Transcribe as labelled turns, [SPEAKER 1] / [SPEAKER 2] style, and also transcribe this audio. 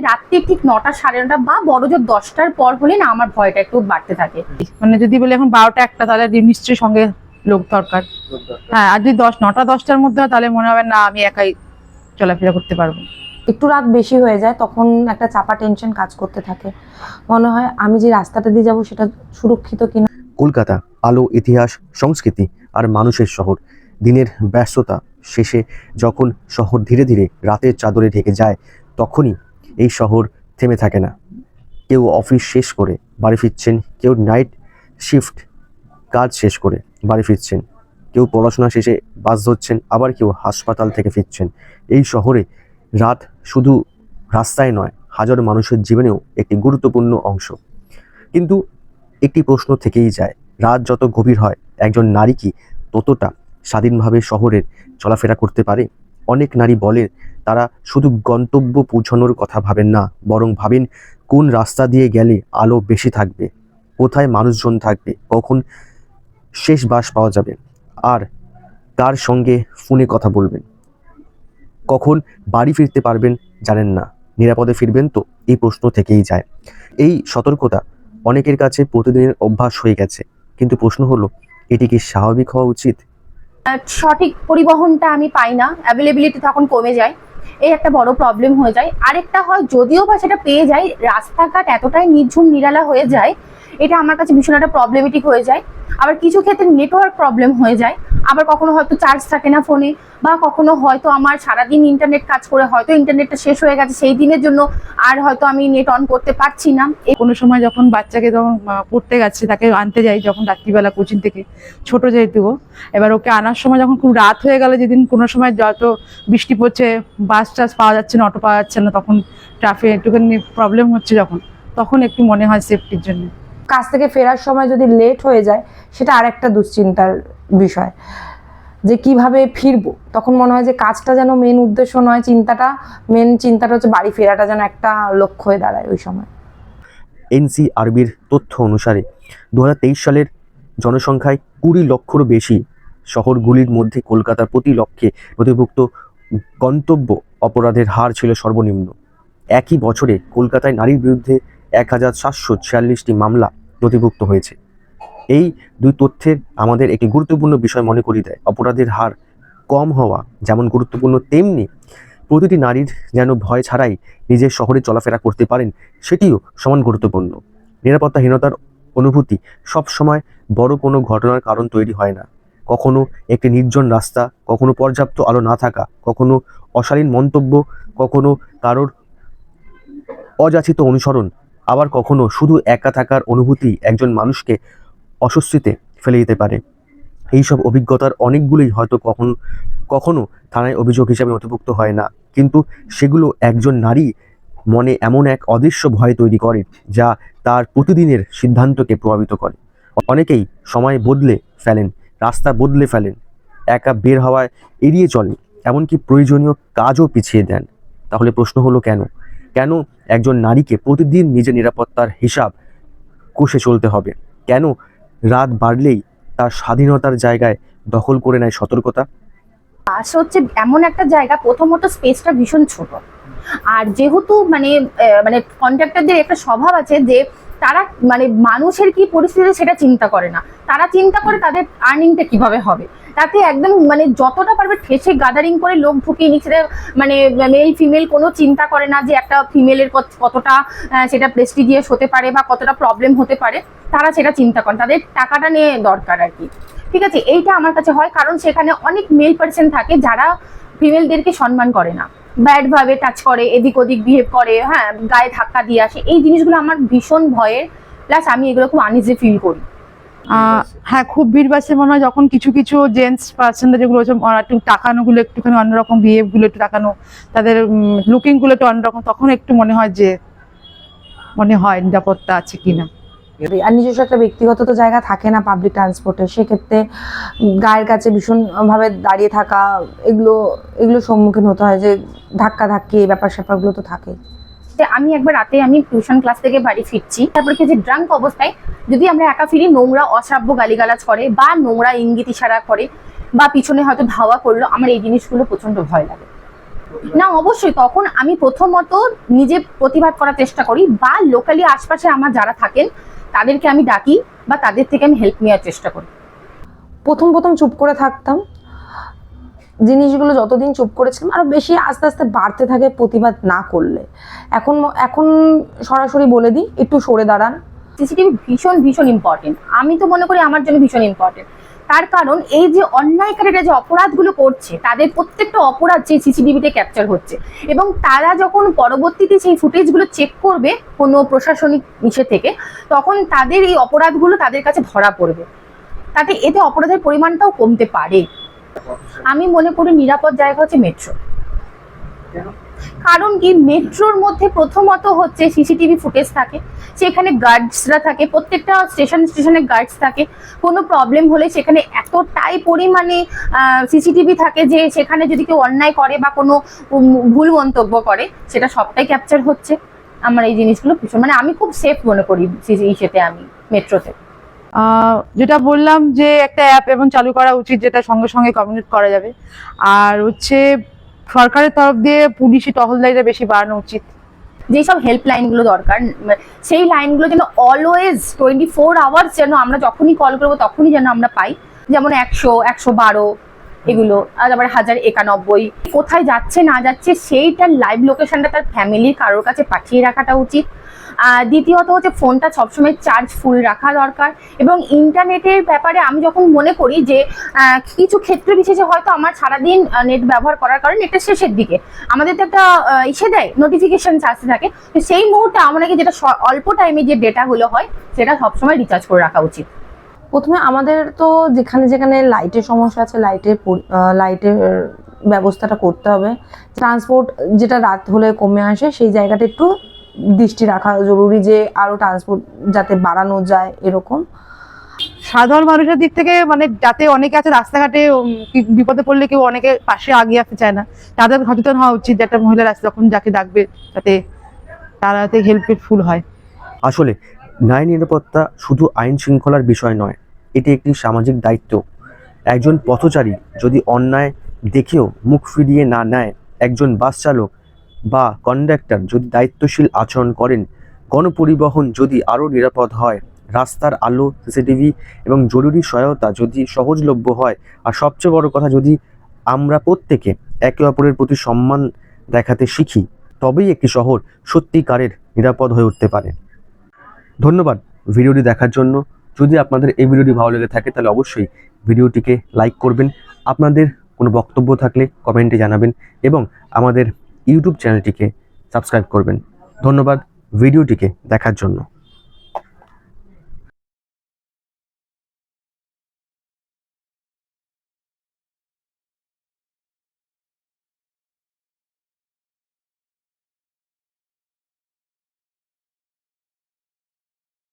[SPEAKER 1] রাত্রি ঠিক 9টা সাড়ে 9টা বা বড় জোর 10টার পর হলে না আমার ভয়টা একটু বাড়তে থাকে।
[SPEAKER 2] মানে যদি বলে এখন 12টা 1টা তাহলে নিশ্চয়ই সঙ্গে লোক দরকার। হ্যাঁ, আর যদি 9টা 10টার মধ্যে হয় তাহলে মনে হবে না আমি একাই চলাফেরা করতে পারবো।
[SPEAKER 3] একটু রাত বেশি হয়ে যায় তখন একটা চাপা টেনশন কাজ করতে থাকে, মনে হয় আমি যে রাস্তাটা দিয়ে যাবো সেটা সুরক্ষিত কিনা।
[SPEAKER 4] কলকাতা আলো, ইতিহাস, সংস্কৃতি আর মানুষের শহর। দিনের ব্যস্ততা শেষে যখন শহর ধীরে ধীরে রাতের চাদরে ঢেকে যায়, তখনই এই শহর থেমে থাকে না। কেউ অফিস শেষ করে বাড়ি ফিরছেন, কেউ নাইট শিফট কাজ শেষ করে বাড়ি ফিরছেন, কেউ পড়াশোনা শেষে বাস ধরছেন, আবার কেউ হাসপাতাল থেকে ফিরছেন। এই শহরে রাত শুধু রাস্তায় নয়, হাজারো মানুষের জীবনেও একটি গুরুত্বপূর্ণ অংশ। কিন্তু একটি প্রশ্ন থেকেই যায়, রাত যত গভীর হয় একজন নারী কি ততটা স্বাধীনভাবে শহরের চলাফেরা করতে পারে? অনেক নারী বলেন তারা শুধু গন্তব্য পৌঁছানোর কথা ভাবেন না, বরং ভাবেন কোন রাস্তা দিয়ে গেলে আলো বেশি থাকবে, কোথায় মানুষজন থাকবে, কখন শেষ বাস পাওয়া যাবে, আর কার সঙ্গে ফোনে কথা বলবেন, কখন বাড়ি ফিরতে পারবেন জানেন না, নিরাপদে ফিরবেন তো? এই প্রশ্ন থেকেই যায়। এই সতর্কতা অনেকের কাছে প্রতিদিনের অভ্যাস হয়ে গেছে, কিন্তু প্রশ্ন হলো এটি কি স্বাভাবিক হওয়া উচিত?
[SPEAKER 1] সঠিক পরিবহনটা আমি পাই না, অ্যাভেলেবিলিটি তখন কমে যায়, এই একটা বড় প্রবলেম হয়ে যায়। আরেকটা হয় যদিও বা সেটা পেয়ে যাই, রাস্তাঘাট এতটাই নির্ঝুম নিরালা হয়ে যায়, এটা আমার কাছে ভীষণ একটা প্রবলেমেটিক হয়ে যায়। আবার কিছু ক্ষেত্রে নেটওয়ার্ক প্রবলেম হয়ে যায়, আবার কখনো হয়তো চার্জ থাকে না ফোনে, বা কখনো হয়তো আমার সারাদিন ইন্টারনেট কাজ করে হয়তো ইন্টারনেটটা শেষ হয়ে গেছে, সেই দিনের জন্য আর হয়তো আমি নেট অন করতে পারছি না।
[SPEAKER 2] কোনো সময় যখন বাচ্চাকে যখন পড়তে গেছে, তাকে আনতে যাই যখন রাত্রিবেলা কোচিং থেকে, ছোট যেহেতু ও, এবার ওকে আনার সময় যখন খুব রাত হয়ে গেল, যেদিন কোনো সময় যত বৃষ্টি পড়ছে, বাস টাস পাওয়া যাচ্ছে না, অটো পাওয়া যাচ্ছে না, তখন ট্রাফিক একটুখানি প্রবলেম হচ্ছে, তখন একটু মনে হয় সেফটির জন্য।
[SPEAKER 3] কাজ থেকে ফেরার সময় যদি লেট হয়ে যায় সেটা আরেকটা দুশ্চিন্তার বিষয়, যে কিভাবে ফিরবো। তখন মনে হয় যে কাজটা যেন মেন উদ্দেশ্য নয়, মেন চিন্তাটা হচ্ছে বাড়ি ফেরাটা যেন একটা লক্ষ্য হয়ে দাঁড়ায় ওই সময়।
[SPEAKER 4] এনসিআরবির তথ্য অনুসারে 2023 সালের জনসংখ্যায় 20 লক্ষেরও বেশি শহরগুলির মধ্যে কলকাতার প্রতি লক্ষে নথিভুক্ত গন্তব্য অপরাধের হার ছিল সর্বনিম্ন। একই বছরে কলকাতায় নারীর বিরুদ্ধে 1746টি মামলা নথিভুক্ত হয়েছে। এই দুই তথ্যের আমাদের একটি গুরুত্বপূর্ণ বিষয় মনে করিয়ে দেয়। অপরাধের হার কম হওয়া যেমন গুরুত্বপূর্ণ, তেমনি প্রতিটি নারীর যেন ভয় ছাড়াই নিজের শহরে চলাফেরা করতে পারেন সেটিও সমান গুরুত্বপূর্ণ। নিরাপত্তাহীনতার অনুভূতি সবসময় বড় কোনো ঘটনার কারণ তৈরি হয় না। কখনো একটি নির্জন রাস্তা, কখনো পর্যাপ্ত আলো না থাকা, কখনো অশালীন মন্তব্য, কখনো কারোর অযাচিত অনুসরণ, আবার কখনো শুধু একা থাকার অনুভূতি একজন মানুষকে অস্বস্তিতে ফেলে দিতে পারে। এইসব অভিজ্ঞতার অনেকগুলোই হয়তো কখনো কখনো থানায় অভিযোগ হিসাবে নথিভুক্ত হয় না, কিন্তু সেগুলো একজন নারী মনে এমন এক অদৃশ্য ভয় তৈরি করে যা তার প্রতিদিনের সিদ্ধান্তকে প্রভাবিত করে। অনেকেই সময় বদলে ফেলেন, রাস্তা বদলে ফেলেন, একা বের হওয়ায় এড়িয়ে চলে, এমনকি প্রয়োজনীয় কাজও পিছিয়ে দেন। তাহলে প্রশ্ন হলো কেন একজন নারীকে প্রতিদিন নিজের নিরাপত্তার হিসাব কষে চলতে হবে? কেন রাত বাড়লেই তার স্বাধীনতার জায়গায় দখল করে নেয় সতর্কতা?
[SPEAKER 1] বাস হচ্ছে এমন একটা জায়গা, প্রথমত স্পেসটা ভীষণ ছোট, আর যেহেতু মানে কন্ট্রাক্টরদের একটা স্বভাব আছে যে তারা মানে মানুষের কি পরিস্থিতি সেটা চিন্তা করে না, তারা চিন্তা করে তাদের আর্নিংটা কিভাবে হবে। তাতে একদম মানে যতটা পারবে ঠেসে গাদারিং করে লোক ঢুকিয়ে নিচ্ছে, মানে মেল ফিমেল কোনো চিন্তা করে না যে একটা ফিমেলের কতটা সেটা প্রেস্টিজিয়াস হতে পারে বা কতটা প্রবলেম হতে পারে, তারা সেটা চিন্তা করে, তাদের টাকাটা নিয়ে দরকার আর কি। ঠিক আছে, এইটা আমার কাছে হয়, কারণ সেখানে অনেক মেল পার্সন থাকে যারা ফিমেলদেরকে সম্মান করে না, ব্যাড ভাবে টাচ করে, এদিক ওদিক বিহেভ করে, হ্যাঁ গায়ে ধাক্কা দিয়ে আসে। এই জিনিসগুলো আমার ভীষণ ভয়ের, প্লাস আমি এগুলো খুব আনইজি ফিল করি।
[SPEAKER 2] হ্যাঁ, খুব ভিড় বাসে মনে হয় যখন কিছু কিছু জেন্টস পার্সনরা যেগুলো একটু টাকানোগুলো একটুখানি অন্যরকম, বিহেভগুলো একটু টাকানো, তাদের লুকিংগুলো একটু অন্যরকম, তখন একটু মনে হয় নিরাপত্তা আছে কিনা।
[SPEAKER 3] আর নিজস্ব একটা ব্যক্তিগত তো জায়গা থাকে না পাবলিক ট্রান্সপোর্টে, সেক্ষেত্রে গায়ের কাছে ভীষণভাবে দাঁড়িয়ে থাকা, এগুলো সম্মুখীন হতে হয়, যে ধাক্কা ধাক্কি এই ব্যাপার স্যাপারগুলো তো থাকে।
[SPEAKER 1] আমি একবার রাতে আমি টিউশন ক্লাস থেকে বাড়ি ফিরছি, তারপরে কি যে ড্রাঙ্ক অবস্থায় যদি আমরা একা ফিরি, নোংরা অশ্রাব্য গালিগালাজ করে বা নোংরা ইঙ্গিত ইশারা করে বা পিছনে হয়তো ধাওয়া করলো, আমার এই জিনিসগুলো প্রচন্ড ভয় লাগে। না অবশ্যই, তখন আমি প্রথমত নিজে প্রতিবাদ করার চেষ্টা করি, বা লোকালি আশপাশে আমার যারা থাকেন তাদেরকে আমি ডাকি, বা তাদের থেকে আমি হেল্প নেওয়ার চেষ্টা করি।
[SPEAKER 3] প্রথম প্রথম চুপ করে থাকতাম, জিনিসগুলো যতদিন চুপ করেছিলাম আরো বেশি আস্তে আস্তে বাড়তে থাকে প্রতিবাদ না করলে। এখন এখন সরাসরি বলে দিই, একটু সরে দাঁড়ান।
[SPEAKER 1] সিসিটিভি ভীষণ ভীষণ ইম্পর্টেন্ট, আমি তো মনে করি আমার জন্য ভীষণ ইম্পর্টেন্ট। তার কারণ এই যে অন্যায়কারীরা যে অপরাধগুলো করছে, তাদের প্রত্যেকটা অপরাধ যে সিসিটিভিতে ক্যাপচার হচ্ছে, এবং তারা যখন পরবর্তীতে সেই ফুটেজগুলো চেক করবে কোনো প্রশাসনিক ইসে থেকে, তখন তাদের এই অপরাধগুলো তাদের কাছে ধরা পড়বে, তাতে এতে অপরাধের পরিমাণটাও কমতে পারে। আমি মনে করি নিরাপদ জায়গা হচ্ছে মেট্রো। কারণ কি, মেট্রোর মধ্যে প্রথমত হচ্ছে সিসিটিভি ফুটেজ থাকে, সেখানে গার্ডসরা থাকে, প্রত্যেকটা স্টেশনে গার্ডস থাকে। কোনো প্রবলেম হলে সেখানে এতটাই পরিমাণে সিসিটিভি থাকে যে সেখানে যদি কেউ অন্যায় করে বা কোনো ভুল মন্তব্য করে, সেটা সবটাই ক্যাপচার হচ্ছে। আমার এই জিনিসগুলো ভীষণ, মানে আমি খুব সেফ মনে করি ইসেতে, আমি মেট্রোতে।
[SPEAKER 2] যেটা বললাম যে একটা অ্যাপ এবং চালু করা উচিত, যেটা সঙ্গে সঙ্গে কমিউনিকেট করা যাবে। আর হচ্ছে সরকারের তরফ দিয়ে পুলিশি টহলদারিটা বেশি বাড়ানো উচিত।
[SPEAKER 1] যেসব হেল্পলাইনগুলো দরকার, সেই লাইনগুলো যেন অলওয়েজ 24 আওয়ার্স যেন আমরা যখনই কল করবো তখনই যেন আমরা পাই। যেমন 100, 112 এগুলো, আর আবার 1091, কোথায় যাচ্ছে না যাচ্ছে সেইটার লাইভ লোকেশনটা তার ফ্যামিলির কারোর কাছে পাঠিয়ে রাখাটা উচিত। দ্বিতীয়ত হচ্ছে ফোনটা সবসময় চার্জ ফুল রাখা দরকার। এবং ইন্টারনেটের ব্যাপারে আমি যখন মনে করি যে কিছু ক্ষেত্র বিশেষে হয়তো আমার সারাদিন নেট ব্যবহার করার কারণে নেটের শেষের দিকে আমাদের তো একটা ইসে দেয়, নোটিফিকেশন আসতে থাকে, তো সেই মুহূর্তে আমাদেরকে যেটা অল্প টাইমে যে ডেটাগুলো হয় সেটা সবসময় রিচার্জ করে রাখা উচিত।
[SPEAKER 3] প্রথমে আমাদের তো যেখানে যেখানে লাইটের সমস্যা আছে, লাইটের ব্যবস্থাটা করতে হবে। ট্রান্সপোর্ট যেটা রাত হলে কমে আসে, সেই জায়গাটা একটু দৃষ্টি রাখা জরুরি, যে আরো ট্রান্সপোর্ট যাতে বাড়ানো যায় এরকম।
[SPEAKER 2] সাধারণ মানুষের দিক থেকে মানে যাতে অনেকে আছে রাস্তাঘাটে বিপদে পড়লে কেউ অনেকে পাশে আগিয়ে আসতে চায় না, তাদের সচেতন হওয়া উচিত যে একটা মহিলা রাস্তা যখন যাকে ডাকবে যাতে তারা হেল্পফুল হয়।
[SPEAKER 4] আসলে নারী নিরাপত্তা শুধু আইন শৃঙ্খলার বিষয় নয়, এটি একটি সামাজিক দায়িত্ব। একজন পথচারী যদি অন্যায় দেখেও মুখ ফিরিয়ে না নেয়, একজন বাস চালক বা কন্ডাক্টর যদি দায়িত্বশীল আচরণ করেন, গণপরিবহন যদি আরও নিরাপদ হয়, রাস্তার আলো, সিসিটিভি এবং জরুরি সহায়তা যদি সহজলভ্য হয়, আর সবচেয়ে বড় কথা যদি আমরা প্রত্যেকে একে অপরের প্রতি সম্মান দেখাতে শিখি, তবেই একটি শহর সত্যিকারের নিরাপদ হয়ে উঠতে পারে। ধন্যবাদ ভিডিওটি দেখার জন্য। যদি আপনাদের এই ভিডিওটি ভালো লেগে থাকে তাহলে অবশ্যই ভিডিওটিকে লাইক করবেন। আপনাদের কোনো বক্তব্য থাকলে কমেন্টে জানাবেন এবং আমাদের ইউটিউব চ্যানেলটিকে সাবস্ক্রাইব করবেন। ধন্যবাদ ভিডিওটিকে দেখার জন্য।